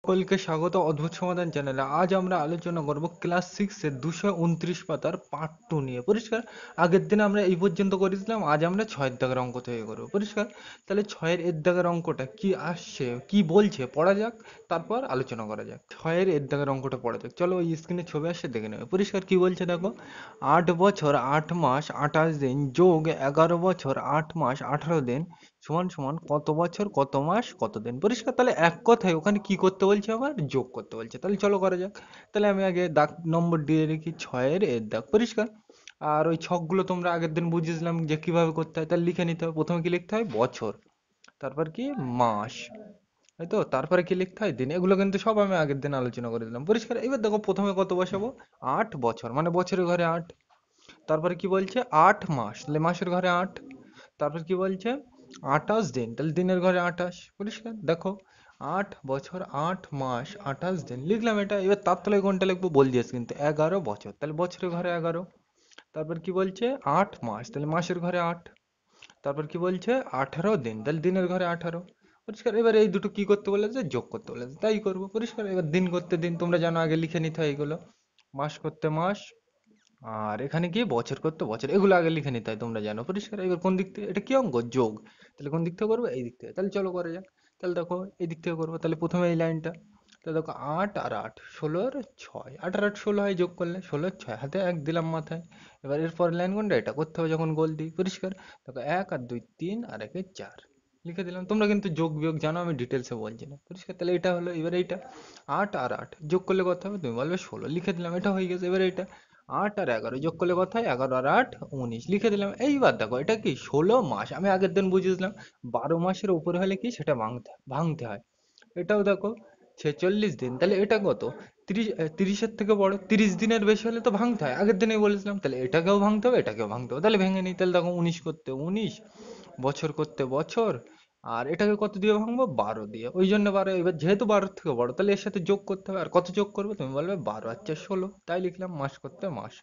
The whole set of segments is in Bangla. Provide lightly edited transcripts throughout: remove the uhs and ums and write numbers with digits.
সকলকে স্বাগত অদ্ভুত সমাধান চ্যানেলে। আজ আমরা আলোচনা করব ক্লাস 6 এর 229 পাতার পার্ট 2 নিয়ে। পরিষ্কার? আগের দিন আমরা এই পর্যন্ত করেছিলাম, আজ আমরা 6 দাগের অঙ্ক তৈরি করব। পরিষ্কার? তাহলে 6 এর দাগের অঙ্কটা কি আসছে, কি বলছে পড়া যাক, তারপর আলোচনা করা যাক। 6 এর দাগের অঙ্কটা পড়া যাক। চলো ওই স্ক্রিনে ছবি আসছে দেখে নেবে। পরিষ্কার কি বলছে দেখো, 8 বছর 8 মাস 28 দিন যোগ 11 বছর 8 মাস 18 দিন সমান সমান কত বছর কত মাস কত দিন। পরিষ্কার? তাহলে এক কথায় ওখানে কি করতে বলছে, আবার যোগ করতে বলছে। তাহলে চলো করা যাক। তাহলে আমি আগে দাগ নম্বর দিয়ে রেখি 6 এর দাগ। পরিষ্কার? আর ওই ছকগুলো তোমরা আগের দিন বুঝিয়েছিলাম যে কিভাবে করতে হয়। তাহলে লিখে নিতে হবে। প্রথমে কি লিখতে হয়, বছর, তারপর কি মাস, তাই তো, তারপরে কি লিখতে হয়, দিন। এগুলো কিন্তু সব আমি আগের দিন আলোচনা করে দিলাম। পরিষ্কার? এবার দেখো প্রথমে কত বসাবো, 8 বছর মানে বছরের ঘরে 8। তারপরে কি বলছে, 8 মাস, তাহলে মাসের ঘরে 8। তারপর কি বলছে, 28 দিন, তাহলে দিনের ঘরে 28। পরিষ্কার? দেখো 8 বছর 8 মাস 28 দিন লিখলাম এটা। এবার তার তলায় কোনটা লিখবো বল দিয়েছে কিন্তু, 11 বছর, তাহলে বছরের ঘরে 11। তারপর কি বলছে, 8 মাস, তাহলে মাসের ঘরে 8। তারপর কি বলছে, 18 দিন, তাহলে দিনের ঘরে 18। পরিষ্কার? এবার এই দুটো কি করতে বলেছে, যোগ করতে বলেছে, তাই করবো। পরিষ্কার? এবার দিন করতে দিন, তোমরা জানো আগে লিখে নিতে হয় এগুলো। মাস করতে মাস, আর এখানে কি বছর করতে বছর, এগুলো আগে লিখে নিতে হয়, তোমরা জানো। পরিষ্কার? এবার কোন দিক থেকে, এটা কি অঙ্ক, যোগ। তাহলে কোন দিক থেকে করবো, এই দিক থেকে। তাহলে চলো করা যাক। তাহলে দেখো এই দিক থেকে করবো। তাহলে প্রথমে এই লাইনটা, তাহলে দেখো 8 আর 8 16 আর 6, 8 আর 8 16 হয়, যোগ করলে 16 আর 6 হাতে 1 দিলাম মাথায়। এবার এরপর লাইন কোনটা, এটা করতে হবে যখন গোল দিই। পরিষ্কার? দেখো 1 আর 2 3 আর 1 4 লিখে দিলাম। তোমরা কিন্তু যোগ বিয়োগ জানো, আমি ডিটেলসে বলছি না। পরিষ্কার? তাহলে এটা হলো। এবার এইটা 8 আর 8 যোগ করলে কত হবে, তুমি বলবে 16, লিখে দিলাম, এটা হয়ে গেছে। এবার এটা 8 আর 11 যোগ করলে কত হয়, 11 আর 8 19, লিখে দিলাম। এইবার দেখো এটা কি 16 মাস, আমি আগের দিন বুঝিয়েছিলাম 12 মাসের উপরে হলে কি সেটা ভাঙতে ভাঙতে হয়। এটাও দেখো 46 দিন, তাহলে এটা কত, 30, 30-এর থেকে বড়, 30 দিনের বেশি হলে তো ভাঙতে হয়, আগের দিনেই বলেছিলাম। তাহলে এটাকেও ভাঙতে হবে এটাকেও ভাঙতে হবে, তাহলে ভেঙে নিই। তাহলে দেখো 19 করতে 19, বছর করতে বছর, আর এটাকে কত দিয়ে ভাঙবো, 12 দিয়ে, ওই জন্য 12। এবার যেহেতু 12 থেকে বড়, তাহলে এর সাথে যোগ করতে হবে। আর কত যোগ করবে, তুমি বলবে 12 আর 4 16, তাই লিখলাম। মাস করতে মাস।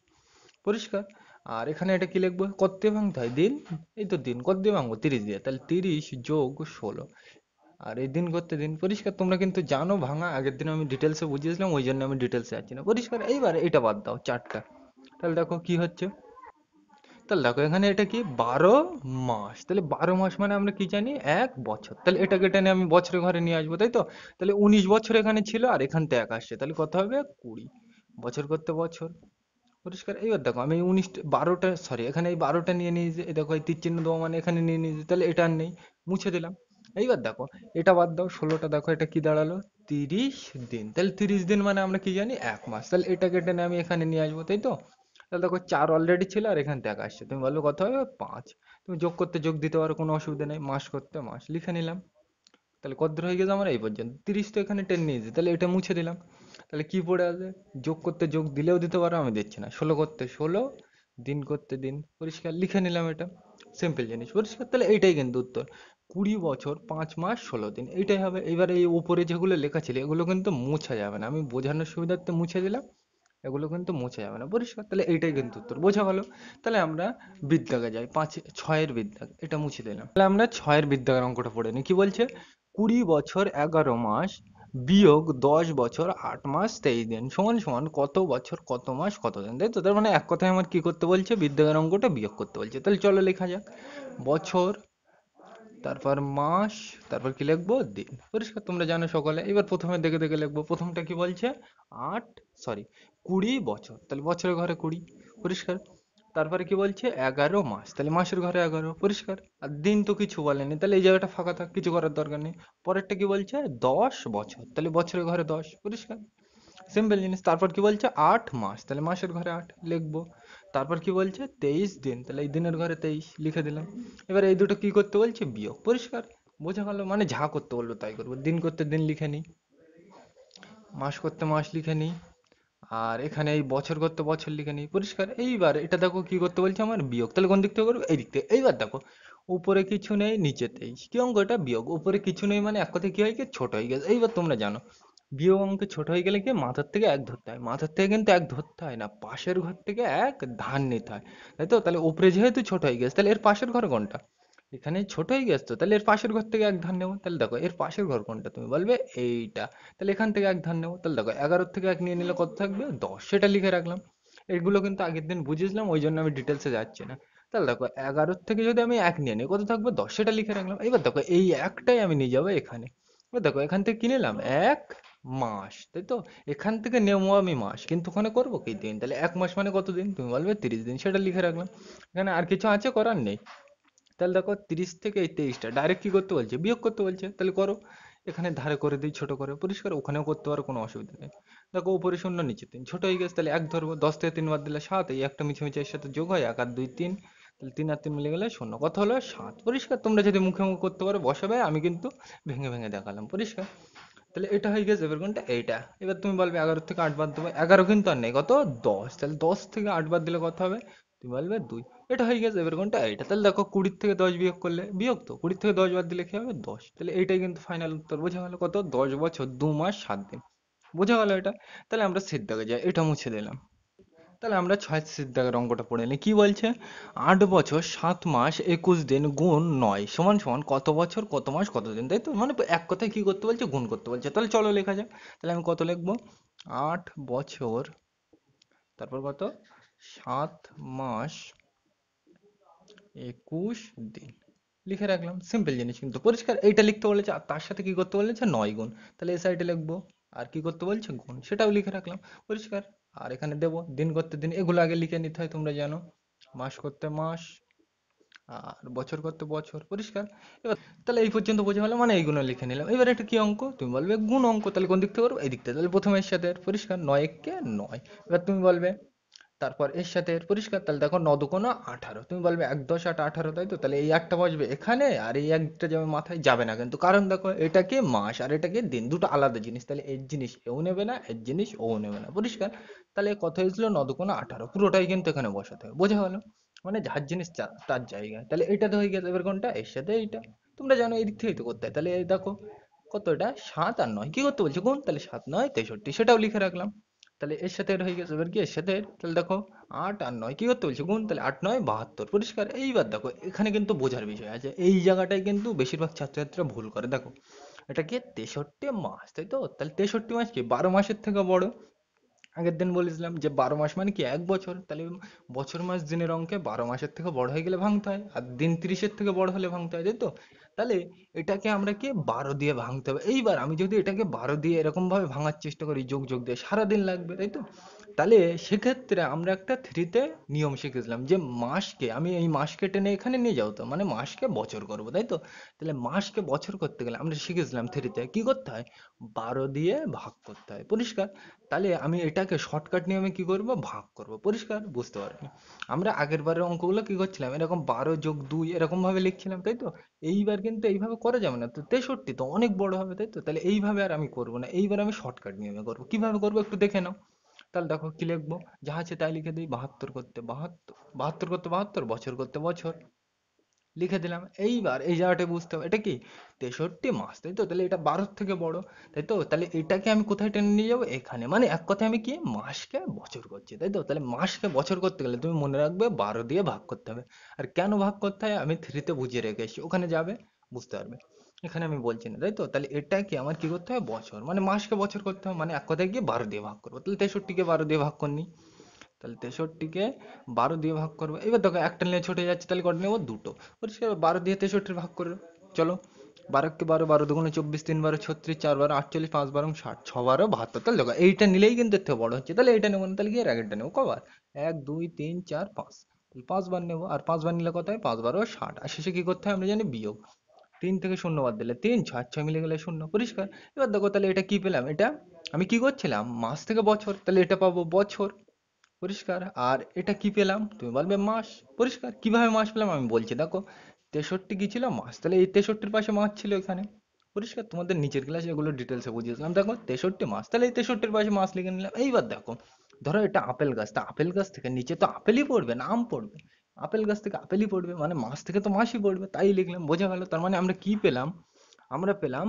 পরিষ্কার? আর এখানে এটা কি লিখবো, কত দিয়ে ভাঙতে হয়, দিন। এই তো দিন, কত দিয়ে ভাঙবো, 30 দিয়ে, তাহলে 30 যোগ 16। আর এই দিন করতে দিন। পরিষ্কার? তোমরা কিন্তু জানো ভাঙা, আগের দিন আমি ডিটেলসে বুঝিয়েছিলাম, ওই জন্য আমি ডিটেলসে যাচ্ছি না। পরিষ্কার? এইবার এটা বাদ দাও, চারটা। তাহলে দেখো কি হচ্ছে, তাহলে দেখো এখানে এটা কি 12 মাস, তাহলে 12 মাস মানে আমরা কি জানি, 1 বছর। তাহলে এটাকে টেনে আমি বছরের ঘরে নিয়ে আসবো, তাই তো। তাহলে 19 বছর এখানে ছিল, আর এখান থেকে 1 আসছে, তাহলে কত হবে, 20। বছর করতে বছর। পরিষ্কার? এইবার দেখো আমি 19 12টা, সরি, এখানে এই 12টা নিয়ে নিয়েছি, এই দেখো এই তীর চিহ্ন দেওয়া মানে এখানে নিয়ে নিয়েছি, তাহলে এটা আর নেই, মুছে দিলাম। এইবার দেখো এটা বাদ দাও, 16টা দেখো এটা কি দাঁড়ালো, 30 দিন। তাহলে 30 দিন মানে আমরা কি জানি, 1 মাস। তাহলে এটাকে টেনে আমি এখানে নিয়ে আসবো, তাই তো। তাহলে দেখো 4 অলরেডি ছিল, আর এখান থেকে আসছে, তুমি বলবে কত হবে, 5। তুমি যোগ করতে যোগ দিতে পারো, কোনো অসুবিধা নেই। মাস করতে মাস লিখে নিলাম। তাহলে কত দূর হয়ে গেছে আমার, এই পর্যন্ত। 30 তো এখানে টেনে নিয়েছি, তাহলে এটা মুছে দিলাম। তাহলে কি পড়ে আছে, যোগ করতে যোগ দিলেও দিতে পারো, আমি দিচ্ছি না। 16 করতে 16, দিন করতে দিন। পরিষ্কার? লিখে নিলাম এটা, সিম্পল জিনিস। পরিষ্কার? তাহলে এইটাই কিন্তু উত্তর, 20 বছর 5 মাস 16 দিন, এইটাই হবে। এবার এই উপরে যেগুলো লেখা ছিল এগুলো কিন্তু মুছা যাবে না, আমি বোঝানোর সুবিধার্থে মুছে দিলাম, এগুলো কিন্তু মুছে যাবে না। পরিষ্কার? তাহলে এইটাই কিন্তু উত্তর, বোঝা গেল। তাহলে আমরা বিদ্যাগে যাই, 6 এর বিদ্যাগ, এটা মুছে দিলাম। তাহলে আমরা 6 এর বিদ্যাগের অঙ্কটা পড়ে নিই। কি বলছে, 20 বছর 11 মাস বিয়োগ 10 বছর 8 মাস 23 দিন সমান সমান কত বছর কত মাস কত দিন। তাই তো, তার মানে এক কথায় আমার কি করতে বলছে, বিদ্যাগের অঙ্কটা বিয়োগ করতে বলছে। তাহলে চলো লেখা যাক। বছর, তারপর মাস, তারপর কি লিখবো, দিন। পরিষ্কার? তোমরা জানো সকলে। এবার প্রথমে দেখে দেখে লিখবো। প্রথমটা কি বলছে, 8, সরি, 20 বছর, তাহলে বছরের ঘরে 20। পরিষ্কার? তারপরে কি বলছে, 11 মাস, তাহলে মাসের ঘরে 11। পরিষ্কার? আর দিন তো কিছু বলেনি, তাহলে এই জায়গাটা ফাঁকা থাক, কিছু করার দরকার নেই। পরেরটা কি বলছে, 10 বছর, তাহলে বছরের ঘরে 10। পরিষ্কার? সিম্পল জিনিস। তারপর কি বলছে, 8 মাস, তাহলে মাসের ঘরে 8 লিখবো। তারপর কি বলছে, 23 দিন, তাহলে এই দিনের ঘরে 23 লিখে দিলাম। এবার এই দুটো কি করতে বলছে, বিয়োগ। পরিষ্কার? বোঝা গেল? মানে যা করতে বলবো তাই করবো। দিন করতে দিন লিখে নিই, মাস করতে মাস লিখে নিই, আর এখানে এই বছর করতে বছর লিখে নিই। পরিষ্কার? এইবার এটা দেখো কি করতে বলছে, আমার বিয়োগ। তাহলে কোন দিক থেকে করবো, এই দিক থেকে। এইবার দেখো উপরে কিছু নেই, নিচে 23, কি অঙ্ক এটা, বিয়োগ। উপরে কিছু নেই মানে এক কথায় কি হয়, কি ছোট হয়ে গেছে। এইবার তোমরা জানো বিয়োগ অঙ্কে ছোট হয়ে গেলে কি মাথার থেকে 1 ধরতে হয়, মাথার থেকে কিন্তু 1 ধরতে হয় না, পাশের ঘর থেকে 1 ধার নিতে হয়, তাই তো। তাহলে উপরে যেহেতু ছোট হয়ে গেছে, তাহলে এর পাশের ঘর কোনটা, এখানে ছোট হয়ে গেছে তো, তাহলে এর পাশের ঘর থেকে এক ধার নেবো। তাহলে দেখো এর পাশের ঘর কোনটা, তুমি বলবে এইটা। তাহলে এখান থেকে এক ধার নেবো। তাহলে দেখো 11 থেকে এক নিয়ে নিলে কত থাকবে, 10, সেটা লিখে রাখলাম। এগুলো কিন্তু আগের দিন বুঝিয়েছিলাম, ওই জন্য আমি ডিটেলসে যাচ্ছি না। তাহলে দেখো 11 থেকে যদি আমি এক নিয়ে নিই, কত থাকবে, 10, সেটা লিখে রাখলাম। এবার দেখো এই একটাই আমি নিয়ে যাবো এখানে। এবার দেখো এখান থেকে কি নিলাম, এক মাস, তাই তো। এখান থেকে নেবো আমি মাস, কিন্তু ওখানে করবো কি দিন। তাহলে এক মাস মানে কত দিন, তুমি বলবে 30 দিন, সেটা লিখে রাখলাম। এখানে আর কিছু আছে করার নেই। তাহলে দেখো 30 থেকে এই 23টা ডাইরেক্ট কি করতে বলছে, বিয়োগ করতে বলছে। তাহলে করো। এখানে ধারে করে দিই ছোট করে, পরিষ্কার, ওখানেও করতে পারো, কোনো অসুবিধা নেই। দেখো উপরে শূন্য নিচে 3, ছোট হয়ে গেছে। তাহলে এক ধরবো, 10 থেকে 3 বাদ দিলে 7, এই একটা মিছে মিছে এর সাথে যোগ হয়, 1 আর 2 3। তাহলে 3 আর 3 মিলে গেলে শূন্য, কত হলো, 7, পরিষ্কার। তোমরা যদি মুখে মুখে করতে পারো বসাবে, আমি কিন্তু ভেঙে ভেঙে দেখালাম, পরিষ্কার। তাহলে এটা হয়ে গেছে, এবার কোনটা, এইটা। এবার তুমি বলবে 11 থেকে 8 বাদ দেবো, 11 কিন্তু আর নেই, কত, 10। তাহলে 10 থেকে 8 বাদ দিলে কত হবে, তুমি বলবে 2। এটা হয়ে গেছে, এবার কোনটা, এইটা। তাহলে দেখো 20 থেকে 10 বিয়োগ করলে, বিয়োগ তো, 20 থেকে 10 বাদ দিলে কি হবে, 10। তাহলে এইটাই কিন্তু ফাইনাল উত্তর, বোঝা গেল, কত, 10 বছর 2 মাস 7 দিন। বোঝা গেল এটা। তাহলে আমরা সেট দাগে যাই, এটা মুছে দিলাম। তাহলে আমরা 6 সেট দাগের অঙ্কটা পড়ে নিই। কি বলছে, 8 বছর 7 মাস 21 দিন গুণ 9 সমান সমান কত বছর কত মাস কত দিন, তাই তো। মানে এক কথায় কি করতে বলছে, গুণ করতে বলছে। তাহলে চলো লেখা যাক। তাহলে আমি কত লিখবো, 8 বছর, তারপর কত, 7 মাস 21 দিন, লিখে রাখলাম। সিম্পল জিনিস কিন্তু, পরিষ্কার। এইটা লিখতে বলেছে, আর তার সাথে কি করতে বলেছে, 9 গুণ। তাহলে এই সাইডে লিখবো, আর কি করতে বলছে, গুণ, সেটাও লিখে রাখলাম, পরিষ্কার। আর এখানে দেবো দিন করতে দিন, এগুলো আগে লিখে নিতে হয়, তোমরা জানো। মাস করতে মাস, আর বছর করতে বছর, পরিষ্কার। এবার তাহলে এই পর্যন্ত বোঝা গেল, মানে এইগুলো লিখে নিলাম। এবার এটা কি অঙ্ক, তুমি বলবে গুণ অঙ্ক। তাহলে কোন দিক থেকে করবো, এই দিক থেকে। তাহলে প্রথমে এর সাথে এর, পরিষ্কার, 9 একে 9। এবার তুমি বলবে তারপর এর সাথে এর, পরিষ্কার। তাহলে দেখো 9 দুগুণ 18, তুমি বলবে 1 10 8 18, তাই তো। তাহলে এই একটা বসবে এখানে, আর এই একটা যাবে মাথায়, যাবে না কিন্তু, কারণ দেখো এটা কি মাস আর এটা কি দিন, দুটো আলাদা জিনিস। তাহলে এর জিনিস এও নেবে না, এর জিনিস ও নেবে না, পরিষ্কার। তাহলে কত হয়েছিল, 9 দুগুণ 18, পুরোটাই কিন্তু এখানে বসাতে হবে, বোঝা গেল। মানে যার জিনিস তার জায়গায়। তাহলে এইটাতে হয়ে গেছে, এবার কোনটা, এর সাথে এইটা। তোমরা জানো এই দিক থেকেই তো করতে হয়। তাহলে এই দেখো কত, এটা 7 আর 9 কি করতে বলছে, গুণ। তাহলে 7 9 63, সেটাও লিখে রাখলাম। তাহলে এর সাথে এর হয়ে গেছে, এবার কি এর সাথে এর। তাহলে দেখো 8 আর 9 কি করতে বলছে, গুণ। তাহলে 8 9 72, পরিষ্কার। এইবার দেখো এখানে কিন্তু বোঝার বিষয় আছে, এই জায়গাটায় কিন্তু বেশিরভাগ ছাত্রছাত্রীরা ভুল করে। দেখো এটা কি 63 মাস, তাই তো। তাহলে 63 মাস কি 12 মাসের থেকে বড়। আগের দিন বলেছিলাম যে 12 মাস মানে কি 1 বছর। তাহলে বছর মাস দিনের অঙ্কে 12 মাসের থেকে বড় হয়ে গেলে ভাঙতে হয়, আর দিন 30-এর থেকে বড় হলে ভাঙতে হয়, তাই তো। তাহলে এটাকে আমরা কি 12 দিয়ে ভাঙতে হবে। এইবার আমি যদি এটাকে 12 দিয়ে এরকম ভাবে ভাঙার চেষ্টা করি, যোগ যোগ দিয়ে, সারাদিন লাগবে, তাই তো। তাহলে সেক্ষেত্রে আমরা একটা থ্রিতে নিয়ম শিখেছিলাম, যে মাসকে আমি এই মাসকে টেনে এখানে নিয়ে যাও, তো মানে মাসকে বছর করবো, তাই তো। তাহলে মাসকে বছর করতে গেলে আমরা শিখেছিলাম থ্রিতে কি করতে হয়, 12 দিয়ে ভাগ করতে হয়, পরিষ্কার। তাহলে আমি এটাকে শর্টকাট নিয়মে কি করব, ভাগ করব, পরিষ্কার, বুঝতে পারবে। আমরা আগের বারের অঙ্কগুলো কি করছিলাম, এরকম 12 যোগ 2 এরকম ভাবে লিখছিলাম, তাই তো। এইবার কিন্তু এইভাবে করা যাবে না তো, 63 তো অনেক বড় হবে, তাই তো। তাহলে এইভাবে আর আমি করব না, এইবার আমি শর্টকাট নিয়মে করব। কিভাবে করব একটু দেখে নাও। তাহলে দেখো কি লিখবো, যা আছে তাই লিখে দিই। 72 করতে 72, 72 করতে 72, বছর করতে বছর, লিখে দিলাম। এইবার এই জায়গাটা বুঝতে হবে, এটা কি 63 মাস, তাই তো। তাহলে এটা 12 থেকে বড়, তাই তো। তাহলে এটাকে আমি কোথায় টেনে নিয়ে যাবো, এখানে। মানে এক কথায় আমি কি মাসকে বছর করছি, তাই তো। তাহলে মাসকে বছর করতে গেলে তুমি মনে রাখবে 12 দিয়ে ভাগ করতে হবে। আর কেন ভাগ করতে হয় আমি থ্রিতে বুঝিয়ে রেখে এসেছি, ওখানে যাবে বুঝতে পারবে। এখানে আমি বলছি না, তাই তো। তাহলে এটাকে আমার কি করতে হবে, বছর, মানে মাসকে বছর করতে হবে, মানে এক কথায় গিয়ে 12 দিয়ে ভাগ করবো। তাহলে 63-কে 12 দিয়ে ভাগ করনি। তাহলে 63-কে 12 দিয়ে ভাগ করবো। এবার দেখো একটা নিয়ে ছোটে যাচ্ছে, তাহলে কটা নেবো, দুটো, পরিষ্কার। 12 দিয়ে 63 ভাগ করো, চলো। 12-কে 12, 12 দুগুণে 24, 3 12 36, 4 12 48, 5 12 60, 6 12 72। তাহলে দেখো এইটা নিলেই কিন্তু এর থেকে বড় হচ্ছে, তাহলে এইটা নেবো না। তাহলে কি এর আগেরটা নেবো, কবার, 1 2 3 4 5, তাহলে 5 বার নেবো। আর 5 বার নিলে কত হয়, 5 12 60। আর শেষে কি করতে হয় আমরা জানি, বিয়োগ। 3 থেকে শূন্য বাদ দিলে 3, 6 6 মিলে গেলে শূন্য, পরিষ্কার। এবার দেখো তাহলে এটা কি পেলাম, এটা আমি কি করছিলাম, মাস থেকে বছর, তাহলে এটা পাবো বছর, পরিষ্কার। আর এটা কি পেলাম, তুমি বলবে মাস, পরিষ্কার। কিভাবে মাস পেলাম আমি বলছি, দেখো 63 কি ছিল, মাস। তাহলে এই 63-র পাশে মাস ছিল এখানে, পরিষ্কার। তোমাদের নিচের ক্লাসে এগুলো ডিটেলসে বুঝিয়েছিলাম। দেখো 63 মাস, তাহলে এই 63-র পাশে মাস লিখে নিলাম। এইবার দেখো ধরো এটা আপেল গাছ, তা আপেল গাছ থেকে নিচে তো আপেলই পড়বে না, আম পড়বে। আপেল গাছ থেকে আপেলই পড়বে, মানে মাস থেকে তো মাসই পড়বে, তাই লিখলাম, বোঝা গেল। তার মানে আমরা কি পেলাম, আমরা পেলাম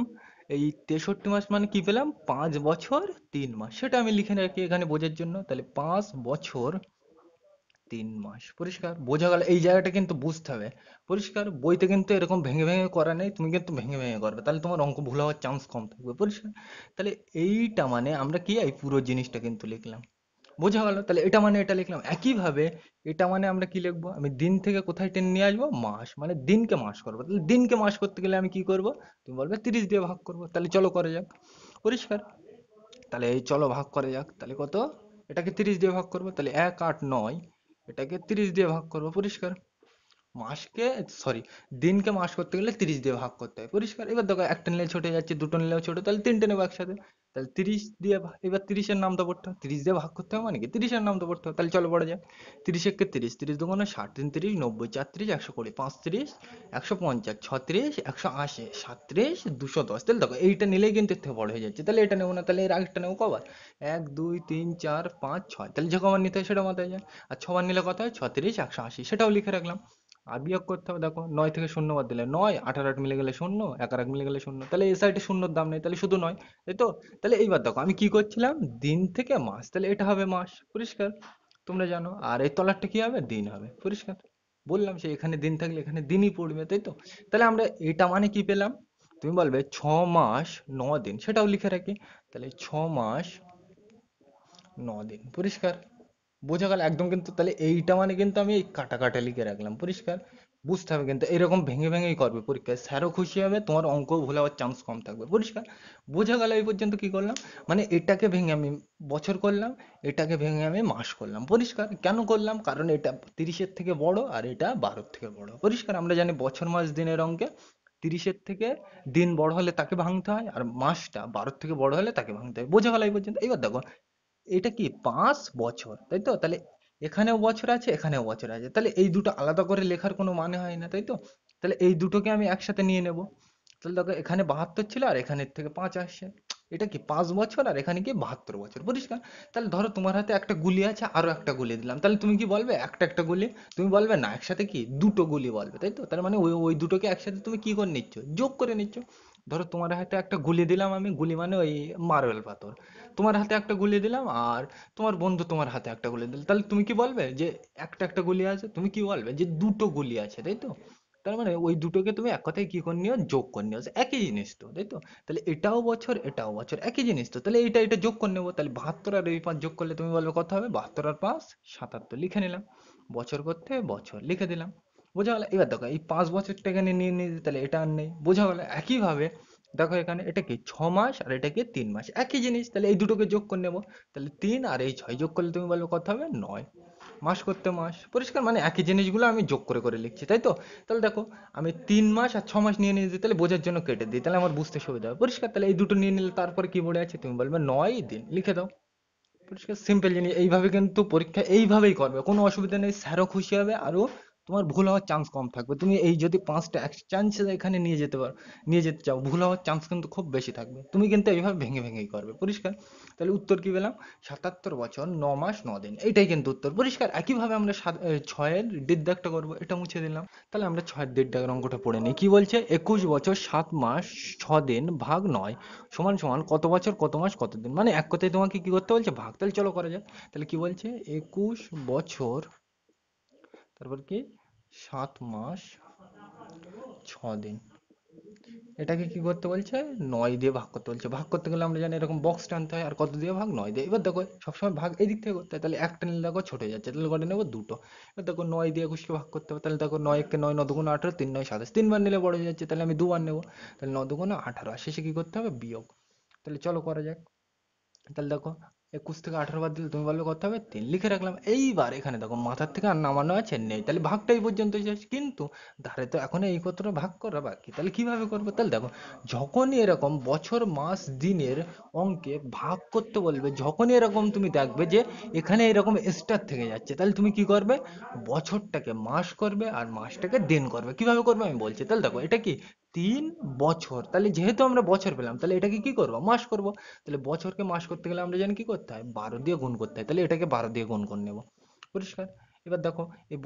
এই 63 মাস মানে কি পেলাম, 5 বছর 3 মাস। সেটা আমি লিখে রাখি এখানে বোঝার জন্য। তাহলে 5 বছর 3 মাস। পরিষ্কার? বোঝা গেল? এই জায়গাটা কিন্তু বুঝতে হবে। পরিষ্কার? বইতে কিন্তু এরকম ভেঙে ভেঙে করা নেই, তুমি কিন্তু ভেঙে ভেঙে করবে, তাহলে তোমার অঙ্ক ভুল হওয়ার চান্স কম থাকবে। পরিষ্কার? তাহলে এইটা মানে আমরা কি এই পুরো জিনিসটা কিন্তু লিখলাম। বোঝা গেল? তাহলে এটা মানে এটা লিখলাম। একইভাবে এটা মানে আমরা কি লিখবো? আমি দিন থেকে কোথায় টেনে নিয়ে আসবো? মাস, মানে দিনকে মাস করবো। তাহলে দিনকে মাস করতে গেলে আমি কি করব? তুমি বলবে 30 দিয়ে ভাগ করবো। তাহলে চলো করা যাক। পরিষ্কার? তাহলে এই চলো ভাগ করা যাক। তাহলে কত? এটাকে 30 দিয়ে ভাগ করবো, তাহলে 1 8 9, এটাকে 30 দিয়ে ভাগ করবো। পরিষ্কার? মাসকে, সরি, দিনকে মাস করতে গেলে 30 দিয়ে ভাগ করতে হয়। পরিষ্কার? এবার দেখো একটা নিলে ছোট যাচ্ছে, দুটো নিলেও ছোট, তাহলে তিনটে নেবো একসাথে। তাহলে 30 দিয়ে এবার 30-এর নামটা পড়তে হবে। 30 দিয়ে ভাগ করতে হবে মানে কি 30-এর নামটা পড়তে হবে। তাহলে চলো পড়া যাক। 30 একে 30, 30 দুগুণে 60, 3 30 90, 4 30 120, 5 30 150, 6 30 180, 7 30 210। তাহলে দেখো এইটা নিলেই কিন্তু এর থেকে বড় হয়ে যাচ্ছে, তাহলে এটা নেবো না। তাহলে এর আগেরটা নেবো কবার? 1 2 3 4 5 6, তাহলে যে কবার নিতে হয় সেটা মাথায় যায়। আর 6 বার নিলে কত হয়? 36 180, সেটাও লিখে রাখলাম। আর বিয়োগ করতে হবে, দেখো 9 থেকে 0 বাদ দিলে 9, 8 আর 8 মিলে গেলে 0, 1 আর 1 মিলে গেলে 0, তাহলে এই সাইডে শূন্যর দাম নেই, তাহলে শুধু 9। তাই তো? তাহলে এইবার দেখো আমি কি করছিলাম, দিন থেকে মাস, তাহলে এটা হবে মাস। পরিষ্কার? তোমরা জানো। আর এই তলারটা কি হবে? দিন হবে। পরিষ্কার? বললাম সে এখানে দিন থাকলে এখানে দিনই পড়বে, তাই তো? তাহলে আমরা এটা মানে কি পেলাম? তুমি বলবে 6 মাস 9 দিন, সেটাও লিখে রাখি। তাহলে 6 মাস 9 দিন। পরিষ্কার? বোঝা গেল একদম কিন্তু। তাহলে এইটা মানে কিন্তু আমি এই কাটা কাটা লিখে রাখলাম। পরিষ্কার? বুঝতে হবে কিন্তু এরকম ভেঙে ভেঙেই করবে পরীক্ষায়, স্যারও খুশি হবে, তোমার অঙ্ক ভুল হওয়ার চান্স কম থাকবে। পরিষ্কার? বোঝা গেল এই পর্যন্ত কি করলাম? মানে এটাকে ভেঙে আমি বছর করলাম, এটাকে ভেঙে আমি মাস করলাম। পরিষ্কার? কেন করলাম? কারণ এটা 30-এর থেকে বড় আর এটা 12-এর থেকে বড়। পরিষ্কার? আমরা জানি বছর মাস দিনের অঙ্কে 30-এর থেকে দিন বড় হলে তাকে ভাঙতে হয়, আর মাসটা 12-এর থেকে বড় হলে তাকে ভাঙতে হয়। বোঝা গেল এই পর্যন্ত? এবার দেখো এটা কি 5 বছর, তাই তো? তাহলে এখানেও বছর আছে, এখানেও বছর আছে, তাহলে এই দুটো আলাদা করে লেখার কোনো মানে হয় না, তাই তো? তাহলে এই দুটোকে আমি একসাথে নিয়ে নেব। তাহলে দেখো এখানে 72 ছিল আর এখানের থেকে 5 আসছে, এটা কি 5 বছর আর এখানে কি 72 বছর। পরিষ্কার? তাহলে ধরো তোমার হাতে একটা গুলি আছে, আরো একটা গুলি দিলাম, তাহলে তুমি কি বলবে? একটা একটা গুলি? তুমি বলবে না, একসাথে কি দুটো গুলি বলবে, তাই তো? তার মানে ওই ওই দুটোকে একসাথে তুমি কি করে নিচ্ছ? যোগ করে নিচ্ছ। ধরো তোমার হাতে একটা গুলি দিলাম আমি, গুলি মানে ওই মার্বেল পাথর, তোমার হাতে একটা গুলি দিলাম, আর তোমার বন্ধু তোমার হাতে একটা গুলি দিল, তাহলে তুমি কি বলবে যে একটা একটা গুলি আছে? তুমি কি বলবে যে দুটো গুলি আছে, তাই তো? তার মানে ওই দুটোকে তুমি এক কথায় কি করে নিও? যোগ করে নিও, একই জিনিস তো, তাই তো? তাহলে এটাও বছর এটাও বছর, একই জিনিস তো, তাহলে এটা এটা যোগ করে নেবো। তাহলে 72 আর এই 5 যোগ করলে তুমি বলবে কত হবে? 72 আর 5 77, লিখে নিলাম। বছর করতে বছর লিখে দিলাম। বোঝা গেল? এবার দেখো এই 5 বছরটা এখানে নিয়ে নিয়েছি, তাহলে এটা আর নেই। বোঝা গেল? একইভাবে দেখো এখানে এটা কি 6 মাস আর এটা কি 3 মাস, একই জিনিস, তাহলে এই দুটোকে যোগ করে নেবো। তাহলে 3 আর এই 6 যোগ করলে তুমি বলবে কত হবে? 9। মাস করতে মাস। পরিষ্কার? মানে একই জিনিসগুলো আমি যোগ করে করে লিখছি, তাই তো? তাহলে দেখো আমি 3 মাস আর 6 মাস নিয়ে নিয়েছি, তাহলে বোঝার জন্য কেটে দিই, তাহলে আমার বুঝতে সুবিধা হবে। পরিষ্কার? তাহলে এই দুটো নিয়ে নিলে তারপরে কি পড়ে আছে? তুমি বলবে 9 দিন, লিখে দাও। পরিষ্কার? সিম্পল জিনিস। এইভাবে কিন্তু পরীক্ষা এইভাবেই করবে, কোনো অসুবিধা নেই, স্যারও খুশি হবে, আরো তোমার ভুল হওয়ার চান্স কম থাকবে। তুমি এই যদি 5টা এক চান্স এখানে নিয়ে যেতে পারো, নিয়ে যেতে চাও, ভুল হওয়ার চান্স কিন্তু খুব বেশি থাকবে। তুমি কিন্তু এইভাবে ভেঙে ভেঙেই করবে। পরিষ্কার? তাহলে উত্তর কি পেলাম? 77 বছর 9 মাস 9 দিন, এইটাই কিন্তু উত্তর। পরিষ্কার? একইভাবে আমরা 6-এর ডেট দাগটা করবো, এটা মুছে দিলাম। তাহলে আমরা 6-এর ডেট দাগের অঙ্কটা পড়ে নিই। কি বলছে? 21 বছর 7 মাস 6 দিন ভাগ 9 সমান সমান কত বছর কত মাস কত দিন, মানে এক কথায় তোমাকে কি করতে বলছে? ভাগ। তাহলে চলো করা যাক। তাহলে কি বলছে? 21 বছর, তারপর কি 7 মাস 6 দিন, এটাকে কি করতে বলছে? 9 দিয়ে ভাগ করতে বলছে। ভাগ করতে গেলে আমরা জানি এরকম বক্স টানতে হয়, আর কত দিয়ে ভাগ? 9 দিয়ে। এবার দেখো সবসময় ভাগ এই দিক থেকে করতে হয়, তাহলে একটা নিলে দেখো ছোট হয়ে যাচ্ছে, তাহলে কটা নেবো? দুটো। এবার দেখো 9 দিয়ে 21কে ভাগ করতে হবে, তাহলে দেখো 9 একে 9, 9 দুগুণ 18, 3 9 27, তিনবার নিলে বড় হয়ে যাচ্ছে, তাহলে আমি দুবার নেবো। তাহলে 9 দুগুণ 18, আর শেষে কি করতে হবে? বিয়োগ। তাহলে চলো করা যাক। তাহলে দেখো 21 থেকে 18 বাদ দিলে তুমি বলবে কত হবে? 3, লিখে রাখলাম। এইবার এখানে দেখো মাথার থেকে আর নামানো আছে নেই, তাহলে ভাগটা এই পর্যন্ত শেষ, কিন্তু ধারে তো এখনো এই কতটা ভাগ করা বাকি। তাহলে কিভাবে করবো? তাহলে দেখো যখনই এরকম বছর মাস দিনের অঙ্কে ভাগ করতে বলবে, যখনই এরকম তুমি দেখবে যে এখানে এরকম স্টার থেকে যাচ্ছে, তাহলে তুমি কি করবে? বছরটাকে মাস করবে আর মাসটাকে দিন করবে। কিভাবে করবে আমি বলছি। তাহলে দেখো এটা কি 3 বছর, তাহলে যেহেতু আমরা বছর পেলাম, তাহলে এটাকে কি করবো? মাস করবো। তাহলে বছরকে মাস করতে গেলে আমরা জানি কি করতে হয়? 12 দিয়ে গুণ করতে হয়, তাহলে এটাকে 12 দিয়ে গুণ করে নেবো। পরিষ্কার? এবার দেখো এই